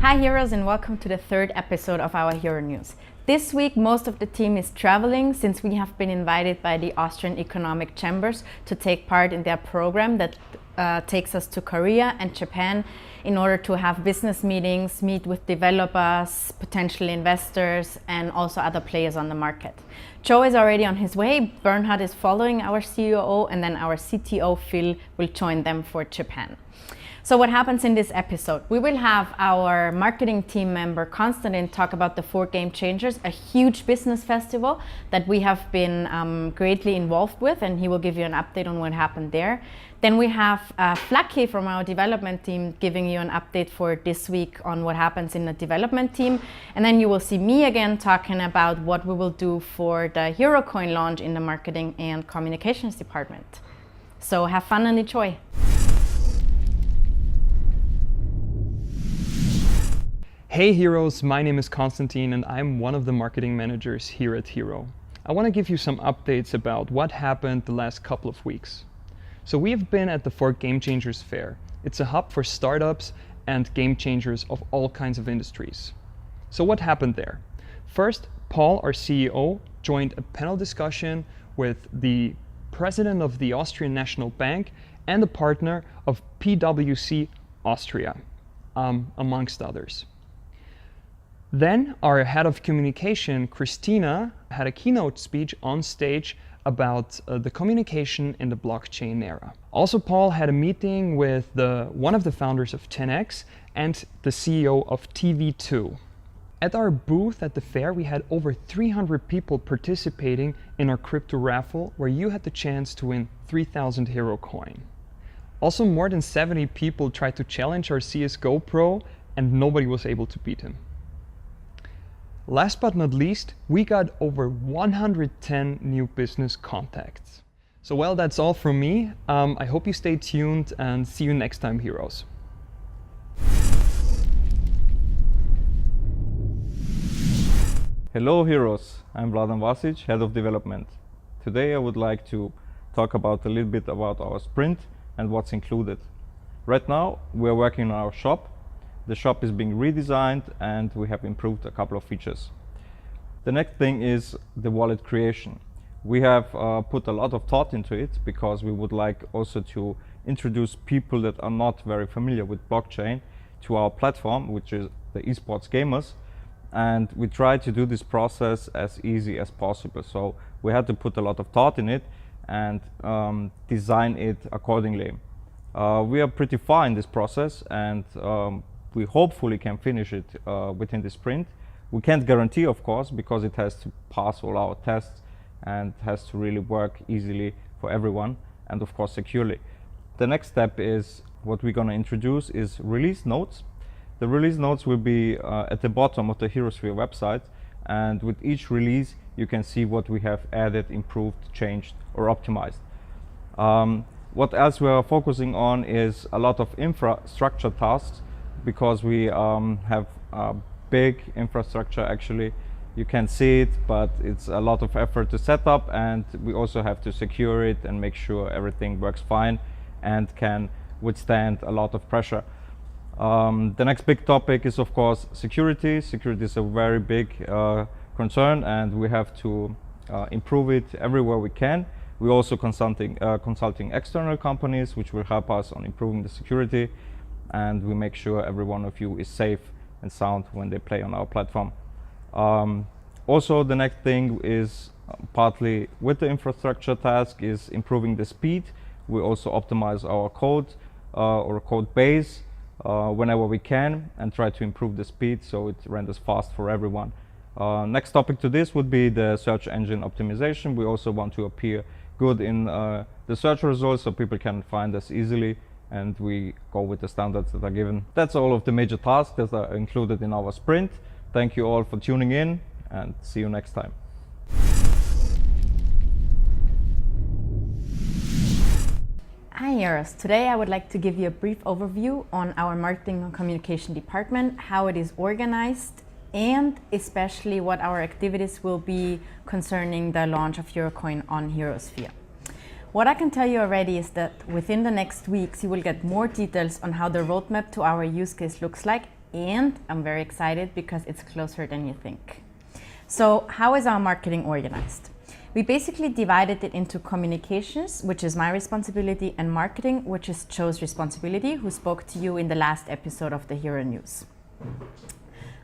Hi Heroes, and welcome to the third episode of our Hero News. This week most of the team is traveling since we have been invited by the Austrian Economic Chambers to take part in their program that takes us to Korea and Japan in order to have business meetings, meet with developers, potential investors, and also other players on the market. Joe is already on his way, Bernhard is following our COO, and then our CTO Phil will join them for Japan. So what happens in this episode? We will have our marketing team member Konstantin talk about the 4 Game Changers, a huge business festival that we have been greatly involved with, and he will give you an update on what happened there. Then we have Flaky from our development team giving you an update for this week on what happens in the development team. And then you will see me again talking about what we will do for the HEROcoin launch in the marketing and communications department. So have fun and enjoy. Hey Heroes, my name is Konstantin and I'm one of the marketing managers here at Hero. I want to give you some updates about what happened the last couple of weeks. So we have been at the 4 Game Changers Fair. It's a hub for startups and game changers of all kinds of industries. So what happened there? First, Paul, our CEO, joined a panel discussion with the president of the Austrian National Bank and the partner of PwC Austria, amongst others. Then our head of communication, Christina, had a keynote speech on stage about the communication in the blockchain era. Also, Paul had a meeting with one of the founders of 10x and the CEO of TV2. At our booth at the fair, we had over 300 people participating in our crypto raffle, where you had the chance to win 3,000 HEROcoin. Also, more than 70 people tried to challenge our CSGO pro, and nobody was able to beat him. Last but not least, we got over 110 new business contacts. So well, that's all from me. I hope you stay tuned and see you next time, Heroes. Hello Heroes, I'm Vladan Vasic, Head of Development. Today I would like to talk about a little bit about our sprint and what's included. Right now we are working on our shop. The shop is being redesigned and we have improved a couple of features. The next thing is the wallet creation. We have put a lot of thought into it because we would like also to introduce people that are not very familiar with blockchain to our platform, which is the esports gamers. And we try to do this process as easy as possible. So we had to put a lot of thought in it and design it accordingly. We are pretty far in this process, and we hopefully can finish it within the sprint. We can't guarantee, of course, because it has to pass all our tests and has to really work easily for everyone and of course securely. The next step is what we're going to introduce is release notes. The release notes will be at the bottom of the HEROsphere website, and with each release you can see what we have added, improved, changed or optimized. What else we are focusing on is a lot of infrastructure tasks, because we have a big infrastructure. Actually, you can see it, but it's a lot of effort to set up, and we also have to secure it and make sure everything works fine and can withstand a lot of pressure. The next big topic is of course security. Security is a very big concern, and we have to improve it everywhere we can. We're also consulting external companies which will help us on improving the security, and we make sure every one of you is safe and sound when they play on our platform. Also, the next thing is partly with the infrastructure task is improving the speed. We also optimize our code or code base whenever we can, and try to improve the speed so it renders fast for everyone. Next topic to this would be the search engine optimization. We also want to appear good in the search results so people can find us easily, and we go with the standards that are given. That's all of the major tasks that are included in our sprint. Thank you all for tuning in, and see you next time. Hi Heroes, today I would like to give you a brief overview on our marketing and communication department, how it is organized, and especially what our activities will be concerning the launch of HEROcoin on HEROsphere. What I can tell you already is that within the next weeks you will get more details on how the roadmap to our use case looks like and I'm very excited because it's closer than you think. So how is our marketing organized? We basically divided it into communications, which is my responsibility, and marketing, which is Joe's responsibility, who spoke to you in the last episode of the HEROnews.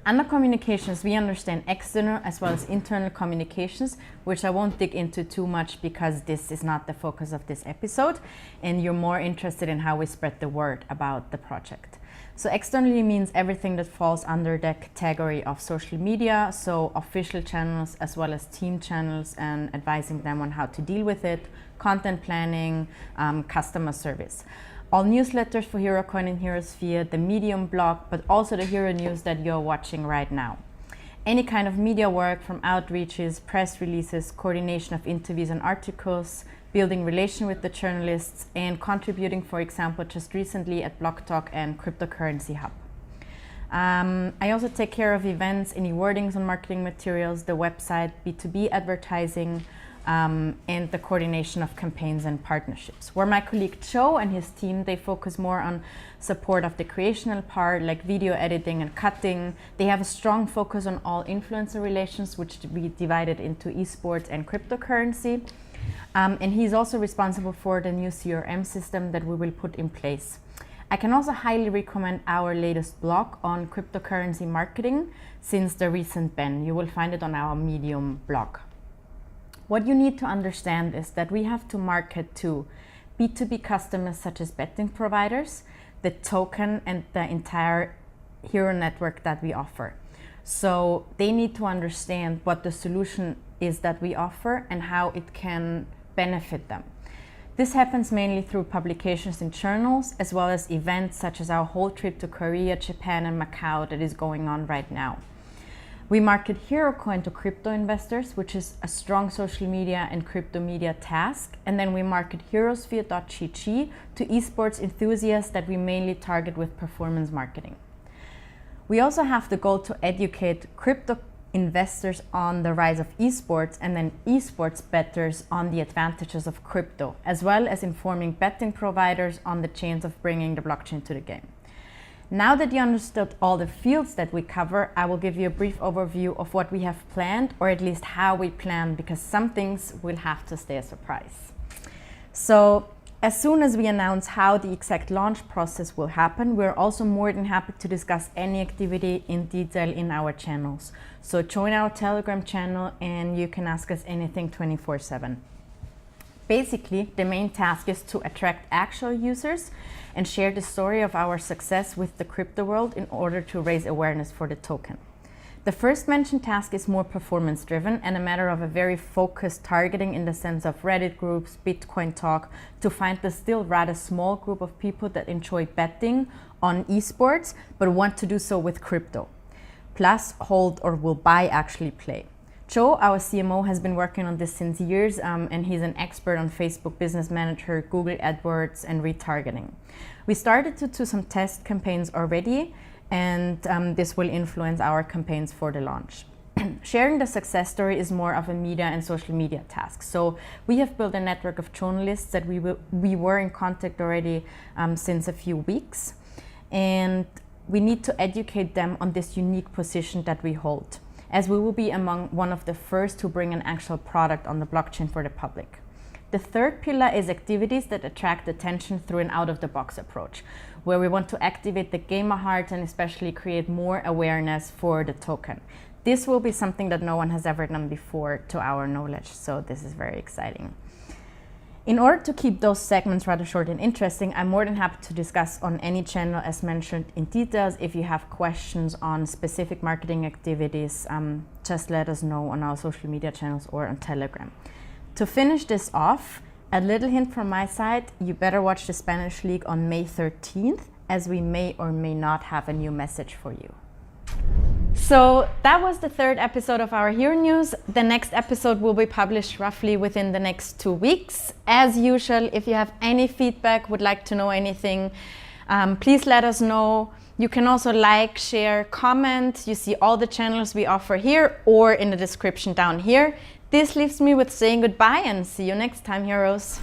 Under communications, we understand external as well as internal communications, which I won't dig into too much because this is not the focus of this episode, and you're more interested in how we spread the word about the project. So externally means everything that falls under the category of social media, so official channels as well as team channels and advising them on how to deal with it, content planning, customer service. All newsletters for HEROcoin and HEROsphere, the Medium blog, but also the HEROnews that you're watching right now. Any kind of media work from outreaches, press releases, coordination of interviews and articles, building relation with the journalists, and contributing, for example, just recently at Block Talk and Cryptocurrency Hub. I also take care of events, any wordings on marketing materials, the website, B2B advertising, and the coordination of campaigns and partnerships. Where my colleague Joe and his team, they focus more on support of the creational part, like video editing and cutting. They have a strong focus on all influencer relations, which we divided into esports and cryptocurrency. And he's also responsible for the new CRM system that we will put in place. I can also highly recommend our latest blog on cryptocurrency marketing since the recent ban. You will find it on our Medium blog. What you need to understand is that we have to market to B2B customers such as betting providers, the token, and the entire Hero network that we offer. So they need to understand what the solution is that we offer and how it can benefit them. This happens mainly through publications in journals as well as events such as our whole trip to Korea, Japan, and Macau that is going on right now. We market HEROcoin to crypto investors, which is a strong social media and crypto media task. And then we market herosphere.gg to esports enthusiasts that we mainly target with performance marketing. We also have the goal to educate crypto investors on the rise of esports and then esports bettors on the advantages of crypto, as well as informing betting providers on the chance of bringing the blockchain to the game. Now that you understood all the fields that we cover, I will give you a brief overview of what we have planned, or at least how we plan, because some things will have to stay a surprise. So as soon as we announce how the exact launch process will happen, we're also more than happy to discuss any activity in detail in our channels. So join our Telegram channel and you can ask us anything 24/7. Basically, the main task is to attract actual users and share the story of our success with the crypto world in order to raise awareness for the token. The first mentioned task is more performance driven and a matter of a very focused targeting in the sense of Reddit groups, Bitcoin talk, to find the still rather small group of people that enjoy betting on esports but want to do so with crypto. Plus hold or will buy actually play. Joe, our CMO, has been working on this since years and he's an expert on Facebook Business Manager, Google AdWords and retargeting. We started to do some test campaigns already and this will influence our campaigns for the launch. Sharing the success story is more of a media and social media task. So we have built a network of journalists that we were in contact already since a few weeks, and we need to educate them on this unique position that we hold, as we will be among one of the first to bring an actual product on the blockchain for the public. The third pillar is activities that attract attention through an out-of-the-box approach, where we want to activate the gamer heart and especially create more awareness for the token. This will be something that no one has ever done before to our knowledge, so this is very exciting. In order to keep those segments rather short and interesting, I'm more than happy to discuss on any channel as mentioned in details. If you have questions on specific marketing activities, just let us know on our social media channels or on Telegram. To finish this off, a little hint from my side, you better watch the Spanish League on May 13th, as we may or may not have a new message for you. So that was the third episode of our HEROnews. The next episode will be published roughly within the next 2 weeks. As usual, if you have any feedback, would like to know anything, please let us know. You can also like, share, comment. You see all the channels we offer here or in the description down here. This leaves me with saying goodbye and see you next time, heroes.